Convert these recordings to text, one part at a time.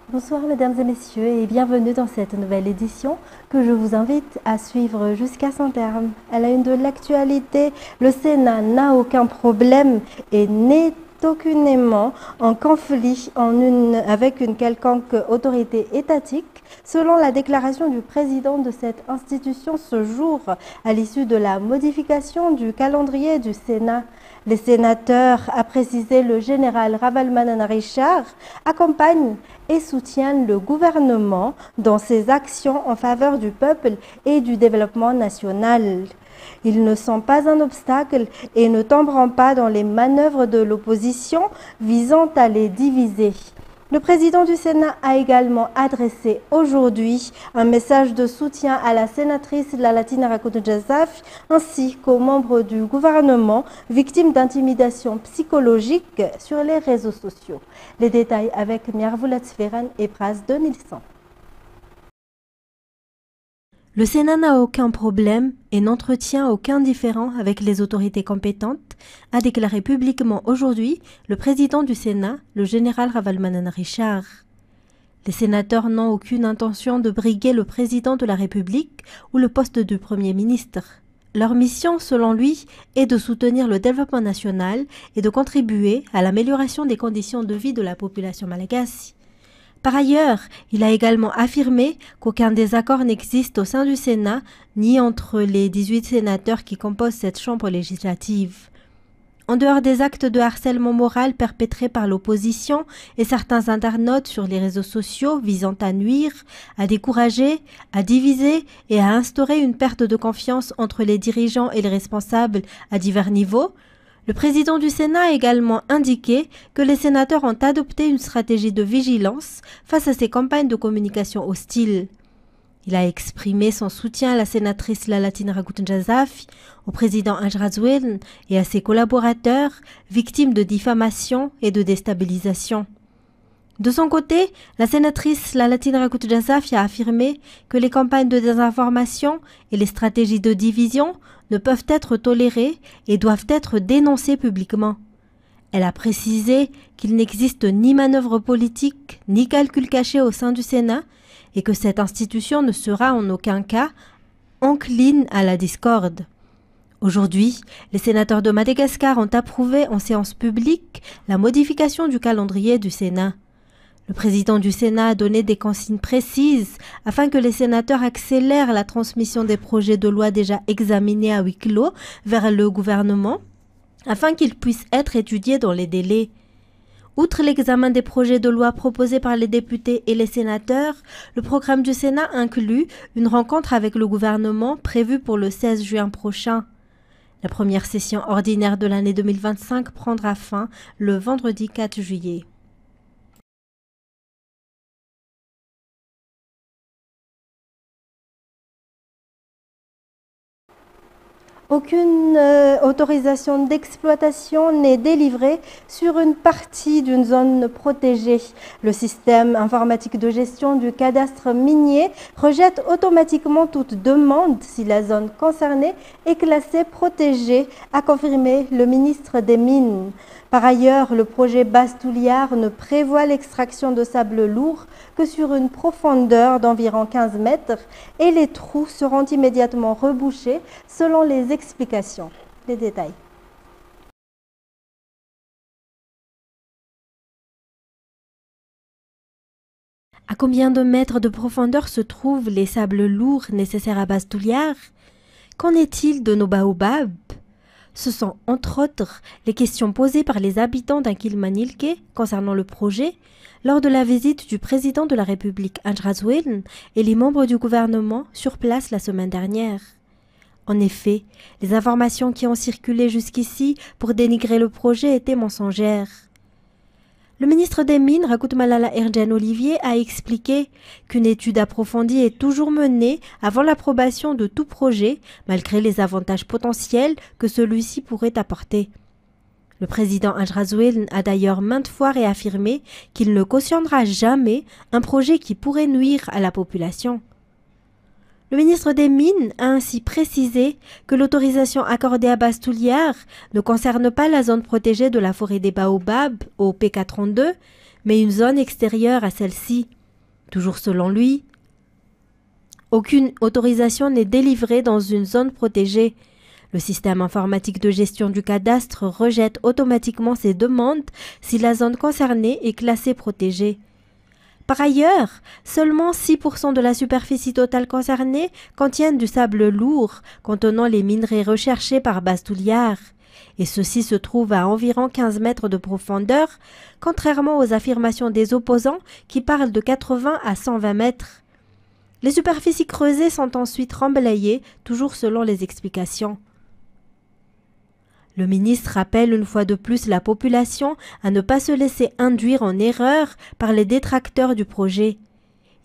Bonsoir mesdames et messieurs et bienvenue dans cette nouvelle édition que je vous invite à suivre jusqu'à son terme. À la une de l'actualité, le Sénat n'a aucun problème et n'est aucunement en conflit avec une quelconque autorité étatique, selon la déclaration du président de cette institution ce jour, à l'issue de la modification du calendrier du Sénat. Les sénateurs, a précisé le général Ravalomanana Richard, accompagnent et soutiennent le gouvernement dans ses actions en faveur du peuple et du développement national. Ils ne sont pas un obstacle et ne tomberont pas dans les manœuvres de l'opposition visant à les diviser. Le président du Sénat a également adressé aujourd'hui un message de soutien à la sénatrice Lalatina Rakoutoudjazaf ainsi qu'aux membres du gouvernement victimes d'intimidation psychologique sur les réseaux sociaux. Les détails avec Miarvulat Sferan et Pras de Nilsson. Le Sénat n'a aucun problème et n'entretient aucun différend avec les autorités compétentes, a déclaré publiquement aujourd'hui le président du Sénat, le général Ravalomanana Richard. Les sénateurs n'ont aucune intention de briguer le président de la République ou le poste du Premier ministre. Leur mission, selon lui, est de soutenir le développement national et de contribuer à l'amélioration des conditions de vie de la population malagasy. Par ailleurs, il a également affirmé qu'aucun désaccord n'existe au sein du Sénat, ni entre les 18 sénateurs qui composent cette chambre législative. En dehors des actes de harcèlement moral perpétrés par l'opposition et certains internautes sur les réseaux sociaux visant à nuire, à décourager, à diviser et à instaurer une perte de confiance entre les dirigeants et les responsables à divers niveaux, le président du Sénat a également indiqué que les sénateurs ont adopté une stratégie de vigilance face à ces campagnes de communication hostiles. Il a exprimé son soutien à la sénatrice Lalatina Rakoutoudjazaf, au président Anjrazouel et à ses collaborateurs victimes de diffamation et de déstabilisation. De son côté, la sénatrice Lalatina Rakoutoudjazaf a affirmé que les campagnes de désinformation et les stratégies de division ne peuvent être tolérées et doivent être dénoncées publiquement. Elle a précisé qu'il n'existe ni manœuvre politique ni calcul caché au sein du Sénat et que cette institution ne sera en aucun cas encline à la discorde. Aujourd'hui, les sénateurs de Madagascar ont approuvé en séance publique la modification du calendrier du Sénat. Le président du Sénat a donné des consignes précises afin que les sénateurs accélèrent la transmission des projets de loi déjà examinés à huis clos vers le gouvernement, afin qu'ils puissent être étudiés dans les délais. Outre l'examen des projets de loi proposés par les députés et les sénateurs, le programme du Sénat inclut une rencontre avec le gouvernement prévue pour le 16 juin prochain. La première session ordinaire de l'année 2025 prendra fin le vendredi 4 juillet. Aucune autorisation d'exploitation n'est délivrée sur une partie d'une zone protégée. Le système informatique de gestion du cadastre minier rejette automatiquement toute demande si la zone concernée est classée protégée, a confirmé le ministre des Mines. Par ailleurs, le projet Bastouliard ne prévoit l'extraction de sable lourd que sur une profondeur d'environ 15 mètres et les trous seront immédiatement rebouchés selon les explications. Les détails. À combien de mètres de profondeur se trouvent les sables lourds nécessaires à Bastouliard? Qu'en est-il de nos baobabs? Ce sont, entre autres, les questions posées par les habitants d'Ankilmanilke concernant le projet lors de la visite du président de la République Anjrazouel et les membres du gouvernement sur place la semaine dernière. En effet, les informations qui ont circulé jusqu'ici pour dénigrer le projet étaient mensongères. Le ministre des Mines, Rakoutomalala Erdjan Olivier, a expliqué qu'une étude approfondie est toujours menée avant l'approbation de tout projet, malgré les avantages potentiels que celui-ci pourrait apporter. Le président Anjrazouel a d'ailleurs maintes fois réaffirmé qu'il ne cautionnera jamais un projet qui pourrait nuire à la population. Le ministre des Mines a ainsi précisé que l'autorisation accordée à Bastouliard ne concerne pas la zone protégée de la forêt des Baobabs au PK32, mais une zone extérieure à celle-ci. Toujours selon lui, aucune autorisation n'est délivrée dans une zone protégée. Le système informatique de gestion du cadastre rejette automatiquement ces demandes si la zone concernée est classée protégée. Par ailleurs, seulement 6% de la superficie totale concernée contiennent du sable lourd contenant les minerais recherchés par Bastouliard. Et ceci se trouve à environ 15 mètres de profondeur, contrairement aux affirmations des opposants qui parlent de 80 à 120 mètres. Les superficies creusées sont ensuite remblayées, toujours selon les explications. Le ministre rappelle une fois de plus la population à ne pas se laisser induire en erreur par les détracteurs du projet.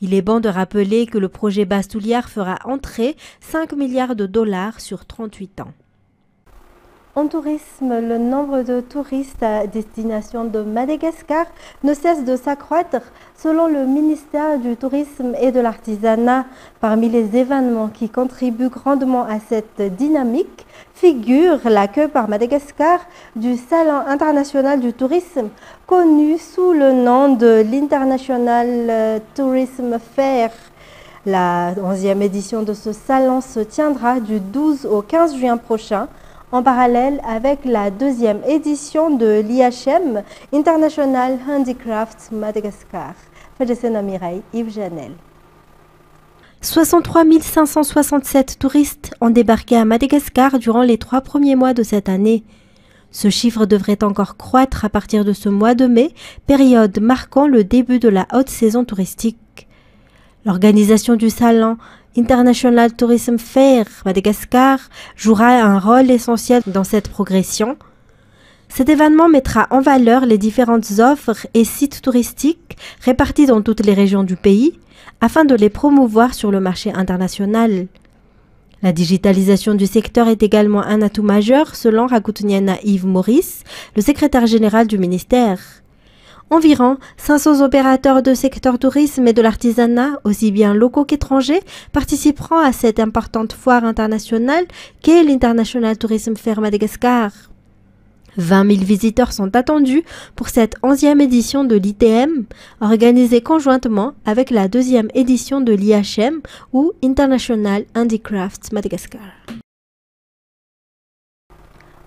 Il est bon de rappeler que le projet Bastouliard fera entrer 5 milliards de dollars sur 38 ans. En tourisme, le nombre de touristes à destination de Madagascar ne cesse de s'accroître selon le ministère du Tourisme et de l'Artisanat. Parmi les événements qui contribuent grandement à cette dynamique figure l'accueil par Madagascar du Salon international du tourisme, connu sous le nom de l'International Tourism Fair. La 11e édition de ce salon se tiendra du 12 au 15 juin prochain, en parallèle avec la 2e édition de l'IHM, International Handicrafts Madagascar. Fadjessena Mireille, Yves Janel. 63 567 touristes ont débarqué à Madagascar durant les 3 premiers mois de cette année. Ce chiffre devrait encore croître à partir de ce mois de mai, période marquant le début de la haute saison touristique. L'organisation du salon International Tourism Fair Madagascar jouera un rôle essentiel dans cette progression. Cet événement mettra en valeur les différentes offres et sites touristiques répartis dans toutes les régions du pays afin de les promouvoir sur le marché international. La digitalisation du secteur est également un atout majeur selon Rakutuniana Yves Maurice, le secrétaire général du ministère. Environ 500 opérateurs de secteur tourisme et de l'artisanat, aussi bien locaux qu'étrangers, participeront à cette importante foire internationale qu'est l'International Tourism Fair Madagascar. 20 000 visiteurs sont attendus pour cette 11e édition de l'ITM, organisée conjointement avec la 2e édition de l'IHM ou International Handicrafts Madagascar.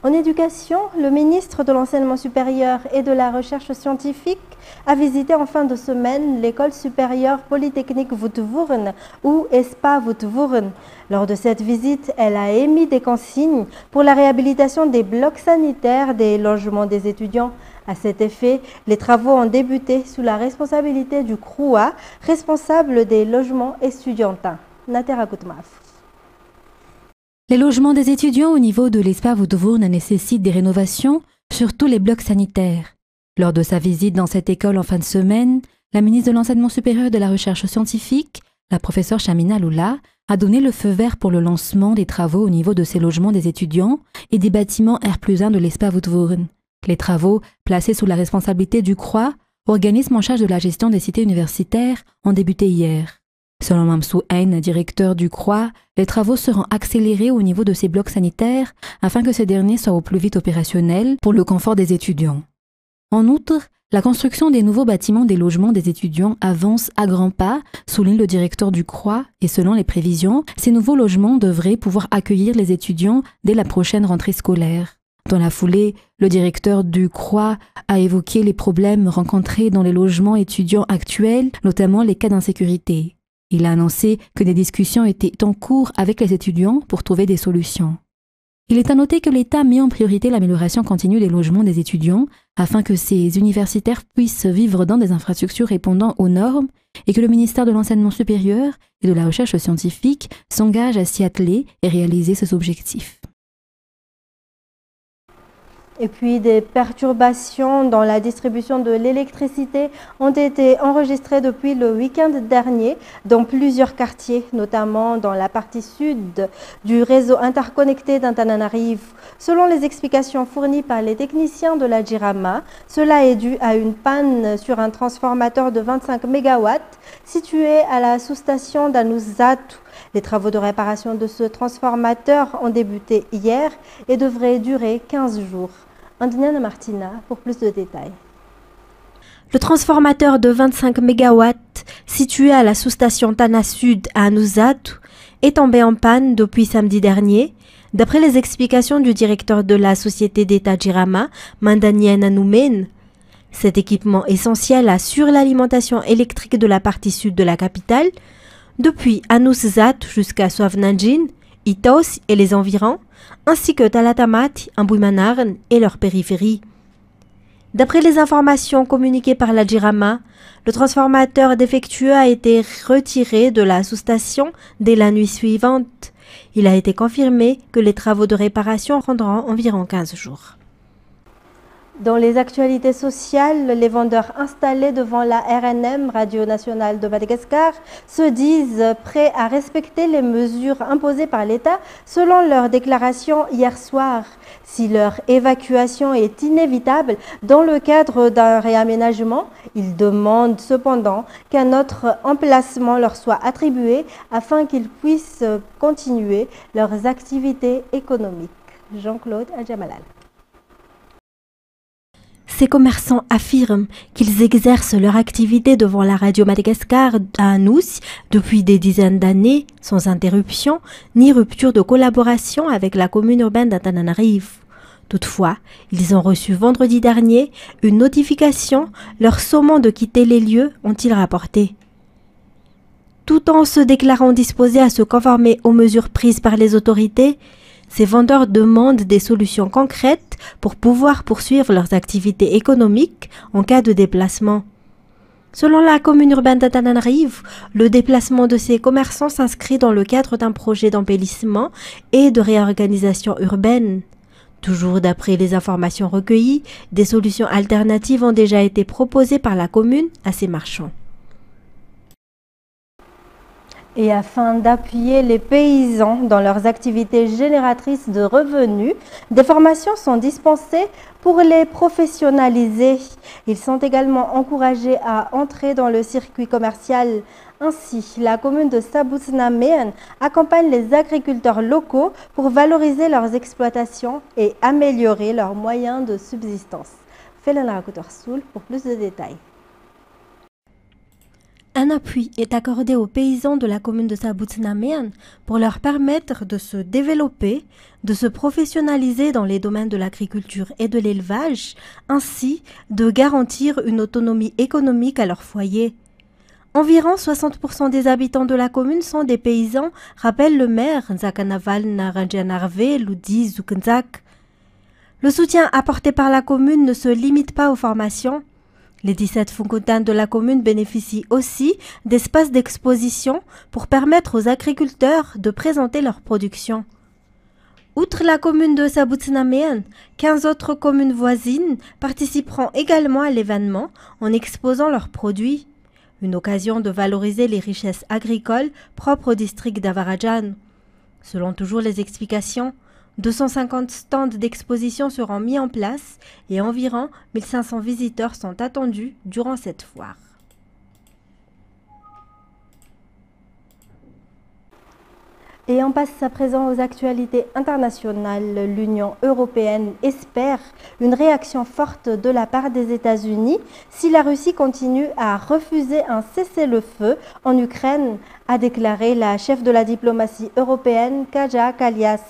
En éducation, le ministre de l'Enseignement supérieur et de la Recherche scientifique a visité en fin de semaine l'école supérieure polytechnique Woudvourne ou ESPA Woudvourne. Lors de cette visite, elle a émis des consignes pour la réhabilitation des blocs sanitaires des logements des étudiants. À cet effet, les travaux ont débuté sous la responsabilité du CROA, responsable des logements estudiantins. Natera Koutmaf. Les logements des étudiants au niveau de l'ESPA Woudvourne nécessitent des rénovations sur tous les blocs sanitaires. Lors de sa visite dans cette école en fin de semaine, la ministre de l'Enseignement supérieur et de la Recherche scientifique, la professeure Chamina Lula, a donné le feu vert pour le lancement des travaux au niveau de ces logements des étudiants et des bâtiments R+1 de l'ESPA Woudvourne. Les travaux, placés sous la responsabilité du CROA, organisme en charge de la gestion des cités universitaires, ont débuté hier. Selon Mamsou Haine, directeur du CROA, les travaux seront accélérés au niveau de ces blocs sanitaires afin que ces derniers soient au plus vite opérationnels pour le confort des étudiants. En outre, la construction des nouveaux bâtiments des logements des étudiants avance à grands pas, souligne le directeur du CROA, et selon les prévisions, ces nouveaux logements devraient pouvoir accueillir les étudiants dès la prochaine rentrée scolaire. Dans la foulée, le directeur du CROA a évoqué les problèmes rencontrés dans les logements étudiants actuels, notamment les cas d'insécurité. Il a annoncé que des discussions étaient en cours avec les étudiants pour trouver des solutions. Il est à noter que l'État met en priorité l'amélioration continue des logements des étudiants afin que ces universitaires puissent vivre dans des infrastructures répondant aux normes et que le ministère de l'Enseignement supérieur et de la Recherche scientifique s'engage à s'y atteler et réaliser ces objectifs. Et puis des perturbations dans la distribution de l'électricité ont été enregistrées depuis le week-end dernier dans plusieurs quartiers, notamment dans la partie sud du réseau interconnecté d'Antananarivo. Selon les explications fournies par les techniciens de la Jirama, cela est dû à une panne sur un transformateur de 25 MW situé à la sous-station d'Anuzatu. Les travaux de réparation de ce transformateur ont débuté hier et devraient durer 15 jours. Andiniana Martina pour plus de détails. Le transformateur de 25 MW situé à la sous-station Tana Sud à Anuzatu est tombé en panne depuis samedi dernier, d'après les explications du directeur de la société d'État Jirama, Mandanien Anoumen. Cet équipement essentiel assure l'alimentation électrique de la partie sud de la capitale, depuis Anuzatu jusqu'à Swavnanjin, Itos et les environs, ainsi que Talatamati, Ambuimanarn et leur périphérie. D'après les informations communiquées par la Jirama, le transformateur défectueux a été retiré de la sous-station dès la nuit suivante. Il a été confirmé que les travaux de réparation prendront environ 15 jours. Dans les actualités sociales, les vendeurs installés devant la RNM, Radio Nationale de Madagascar, se disent prêts à respecter les mesures imposées par l'État selon leur déclaration hier soir. Si leur évacuation est inévitable dans le cadre d'un réaménagement, ils demandent cependant qu'un autre emplacement leur soit attribué afin qu'ils puissent continuer leurs activités économiques. Jean-Claude Adjamalal. Ces commerçants affirment qu'ils exercent leur activité devant la radio Madagascar à Anous depuis des dizaines d'années, sans interruption ni rupture de collaboration avec la commune urbaine d'Antananarivo. Toutefois, ils ont reçu vendredi dernier une notification leur sommant de quitter les lieux, ont-ils rapporté. Tout en se déclarant disposés à se conformer aux mesures prises par les autorités, ces vendeurs demandent des solutions concrètes pour pouvoir poursuivre leurs activités économiques en cas de déplacement. Selon la commune urbaine d'Antananarivo, le déplacement de ces commerçants s'inscrit dans le cadre d'un projet d'embellissement et de réorganisation urbaine. Toujours d'après les informations recueillies, des solutions alternatives ont déjà été proposées par la commune à ces marchands. Et afin d'appuyer les paysans dans leurs activités génératrices de revenus, des formations sont dispensées pour les professionnaliser. Ils sont également encouragés à entrer dans le circuit commercial. Ainsi, la commune de Sabutsnamean accompagne les agriculteurs locaux pour valoriser leurs exploitations et améliorer leurs moyens de subsistance. Felana Rakutorsoul pour plus de détails. Un appui est accordé aux paysans de la commune de Sabutsnamean pour leur permettre de se développer, de se professionnaliser dans les domaines de l'agriculture et de l'élevage, ainsi de garantir une autonomie économique à leur foyer. Environ 60% des habitants de la commune sont des paysans, rappelle le maire Nzakanaval Naranjanarve Ludi Zukunzak. Le soutien apporté par la commune ne se limite pas aux formations. Les 17 Funkutans de la commune bénéficient aussi d'espaces d'exposition pour permettre aux agriculteurs de présenter leur production. Outre la commune de Sabutsnamean, 15 autres communes voisines participeront également à l'événement en exposant leurs produits. Une occasion de valoriser les richesses agricoles propres au district d'Avarajan. Selon toujours les explications, 250 stands d'exposition seront mis en place et environ 1500 visiteurs sont attendus durant cette foire. Et on passe à présent aux actualités internationales. L'Union européenne espère une réaction forte de la part des États-Unis si la Russie continue à refuser un cessez-le-feu en Ukraine, a déclaré la chef de la diplomatie européenne, Kaja Kallas.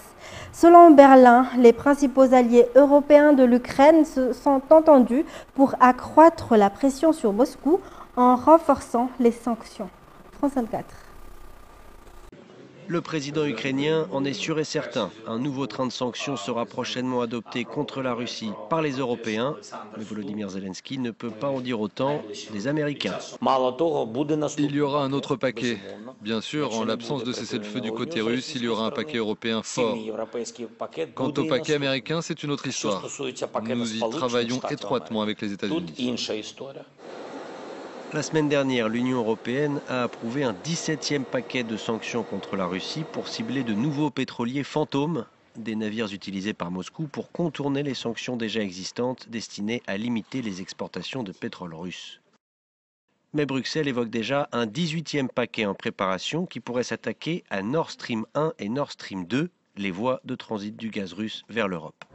Selon Berlin, les principaux alliés européens de l'Ukraine se sont entendus pour accroître la pression sur Moscou en renforçant les sanctions. France 24. Le président ukrainien en est sûr et certain. Un nouveau train de sanctions sera prochainement adopté contre la Russie par les Européens. Mais Volodymyr Zelensky ne peut pas en dire autant des Américains. Il y aura un autre paquet. Bien sûr, en l'absence de cessez-le-feu du côté russe, il y aura un paquet européen fort. Quant au paquet américain, c'est une autre histoire. Nous y travaillons étroitement avec les États-Unis. La semaine dernière, l'Union européenne a approuvé un 17e paquet de sanctions contre la Russie pour cibler de nouveaux pétroliers fantômes, des navires utilisés par Moscou pour contourner les sanctions déjà existantes destinées à limiter les exportations de pétrole russe. Mais Bruxelles évoque déjà un 18e paquet en préparation qui pourrait s'attaquer à Nord Stream 1 et Nord Stream 2, les voies de transit du gaz russe vers l'Europe.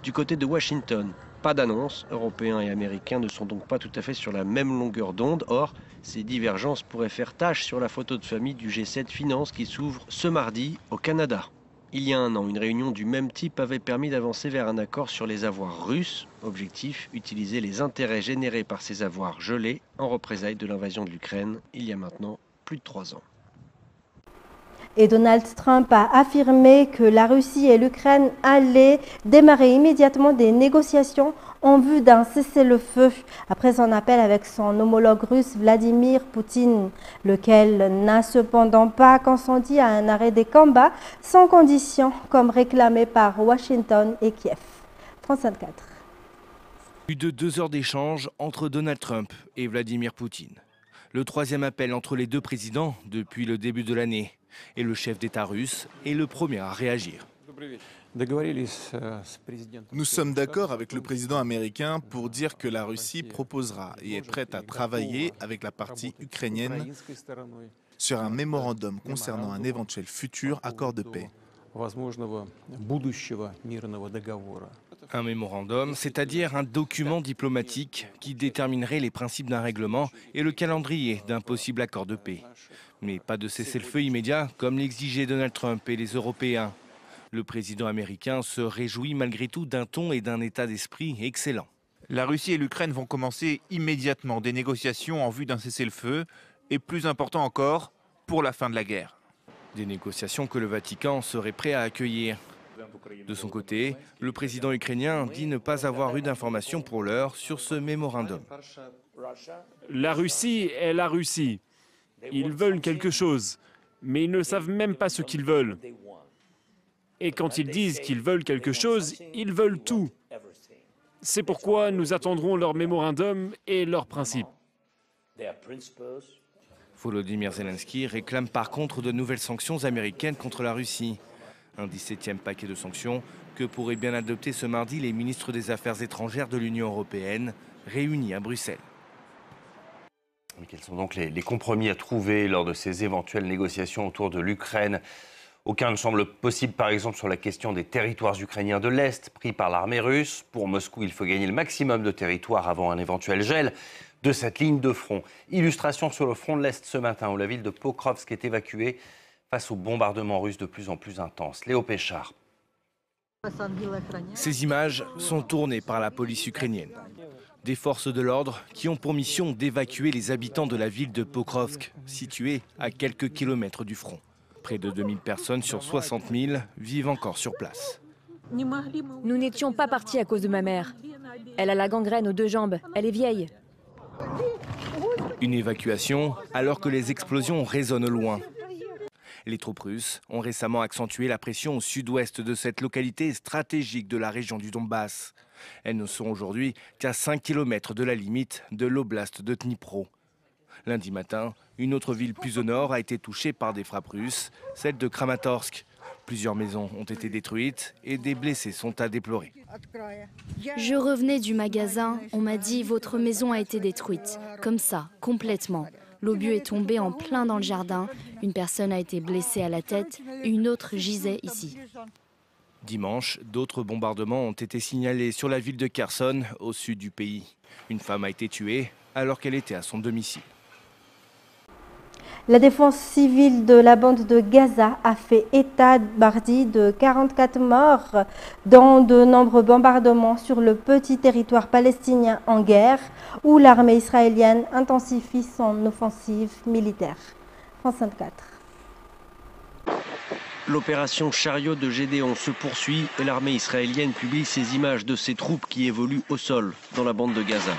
Du côté de Washington, Pas d'annonce, Européens et Américains ne sont donc pas tout à fait sur la même longueur d'onde. Or, ces divergences pourraient faire tache sur la photo de famille du G7 Finance qui s'ouvre ce mardi au Canada. Il y a un an, une réunion du même type avait permis d'avancer vers un accord sur les avoirs russes. Objectif, utiliser les intérêts générés par ces avoirs gelés en représailles de l'invasion de l'Ukraine il y a maintenant plus de 3 ans. Et Donald Trump a affirmé que la Russie et l'Ukraine allaient démarrer immédiatement des négociations en vue d'un cessez-le-feu après son appel avec son homologue russe Vladimir Poutine, lequel n'a cependant pas consenti à un arrêt des combats sans condition comme réclamé par Washington et Kiev. France 24. Plus de 2 heures d'échange entre Donald Trump et Vladimir Poutine. Le troisième appel entre les deux présidents depuis le début de l'année. Et le chef d'État russe est le premier à réagir. Nous sommes d'accord avec le président américain pour dire que la Russie proposera et est prête à travailler avec la partie ukrainienne sur un mémorandum concernant un éventuel futur accord de paix. Un mémorandum, c'est-à-dire un document diplomatique qui déterminerait les principes d'un règlement et le calendrier d'un possible accord de paix. Mais pas de cessez-le-feu immédiat comme l'exigeaient Donald Trump et les Européens. Le président américain se réjouit malgré tout d'un ton et d'un état d'esprit excellent. La Russie et l'Ukraine vont commencer immédiatement des négociations en vue d'un cessez-le-feu et plus important encore, pour la fin de la guerre. Des négociations que le Vatican serait prêt à accueillir. De son côté, le président ukrainien dit ne pas avoir eu d'informations pour l'heure sur ce mémorandum. La Russie est la Russie. Ils veulent quelque chose, mais ils ne savent même pas ce qu'ils veulent. Et quand ils disent qu'ils veulent quelque chose, ils veulent tout. C'est pourquoi nous attendrons leur mémorandum et leurs principes. Volodymyr Zelensky réclame par contre de nouvelles sanctions américaines contre la Russie. Un 17e paquet de sanctions que pourraient bien adopter ce mardi les ministres des Affaires étrangères de l'Union européenne, réunis à Bruxelles. Mais quels sont donc les compromis à trouver lors de ces éventuelles négociations autour de l'Ukraine? Aucun ne semble possible, par exemple, sur la question des territoires ukrainiens de l'Est pris par l'armée russe. Pour Moscou, il faut gagner le maximum de territoires avant un éventuel gel de cette ligne de front. Illustration sur le front de l'Est ce matin, où la ville de Pokrovsk est évacuée face aux bombardements russes de plus en plus intenses. Léo Péchard. Ces images sont tournées par la police ukrainienne. Des forces de l'ordre qui ont pour mission d'évacuer les habitants de la ville de Pokrovsk, située à quelques kilomètres du front. Près de 2000 personnes sur 60 000 vivent encore sur place. Nous n'étions pas partis à cause de ma mère. Elle a la gangrène aux 2 jambes, elle est vieille. Une évacuation alors que les explosions résonnent loin. Les troupes russes ont récemment accentué la pression au sud-ouest de cette localité stratégique de la région du Donbass. Elles ne sont aujourd'hui qu'à 5 km de la limite de l'oblast de Dnipro. Lundi matin, une autre ville plus au nord a été touchée par des frappes russes, celle de Kramatorsk. Plusieurs maisons ont été détruites et des blessés sont à déplorer. Je revenais du magasin, on m'a dit « Votre maison a été détruite ». Comme ça, complètement. L'obus est tombé en plein dans le jardin. Une personne a été blessée à la tête, une autre gisait ici. Dimanche, d'autres bombardements ont été signalés sur la ville de Kherson, au sud du pays. Une femme a été tuée alors qu'elle était à son domicile. La défense civile de la bande de Gaza a fait état mardi de 44 morts dans de nombreux bombardements sur le petit territoire palestinien en guerre où l'armée israélienne intensifie son offensive militaire. France 24. L'opération Chariot de Gédéon se poursuit et l'armée israélienne publie ces images de ses troupes qui évoluent au sol dans la bande de Gaza.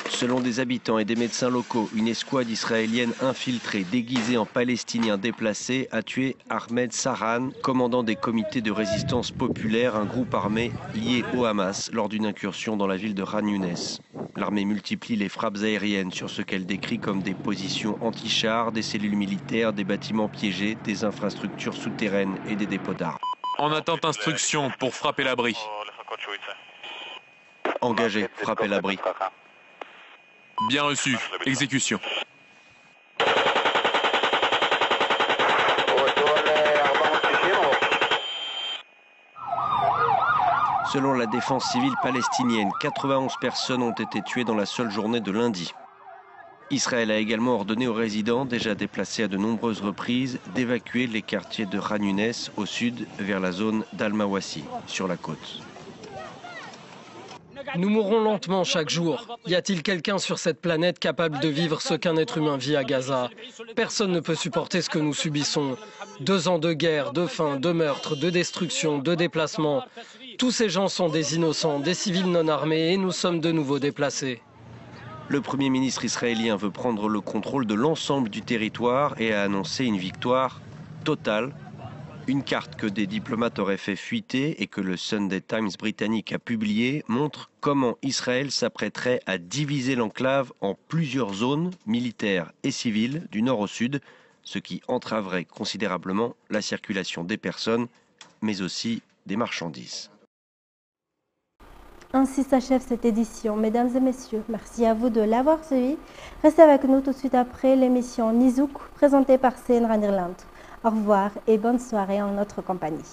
Selon des habitants et des médecins locaux, une escouade israélienne infiltrée, déguisée en palestinien déplacé, a tué Ahmed Saran, commandant des comités de résistance populaire, un groupe armé lié au Hamas, lors d'une incursion dans la ville de Khan Younes. L'armée multiplie les frappes aériennes sur ce qu'elle décrit comme des positions anti-chars, des cellules militaires, des bâtiments piégés, des infrastructures souterraines et des dépôts d'armes. En attente d'instruction pour frapper l'abri. Engagé, frapper l'abri. Bien reçu. Exécution. Selon la défense civile palestinienne, 91 personnes ont été tuées dans la seule journée de lundi. Israël a également ordonné aux résidents, déjà déplacés à de nombreuses reprises, d'évacuer les quartiers de Khan Younes au sud vers la zone d'Al-Mawassi, sur la côte. Nous mourons lentement chaque jour. Y a-t-il quelqu'un sur cette planète capable de vivre ce qu'un être humain vit à Gaza? Personne ne peut supporter ce que nous subissons. 2 ans de guerre, de faim, de meurtres, de destruction, de déplacements. Tous ces gens sont des innocents, des civils non armés et nous sommes de nouveau déplacés. Le Premier ministre israélien veut prendre le contrôle de l'ensemble du territoire et a annoncé une victoire totale. Une carte que des diplomates auraient fait fuiter et que le Sunday Times britannique a publiée montre comment Israël s'apprêterait à diviser l'enclave en plusieurs zones militaires et civiles du nord au sud, ce qui entraverait considérablement la circulation des personnes, mais aussi des marchandises. Ainsi s'achève cette édition. Mesdames et messieurs, merci à vous de l'avoir suivi. Restez avec nous tout de suite après l'émission Nizouk, présentée par CNRA Irlande. Au revoir et bonne soirée en notre compagnie.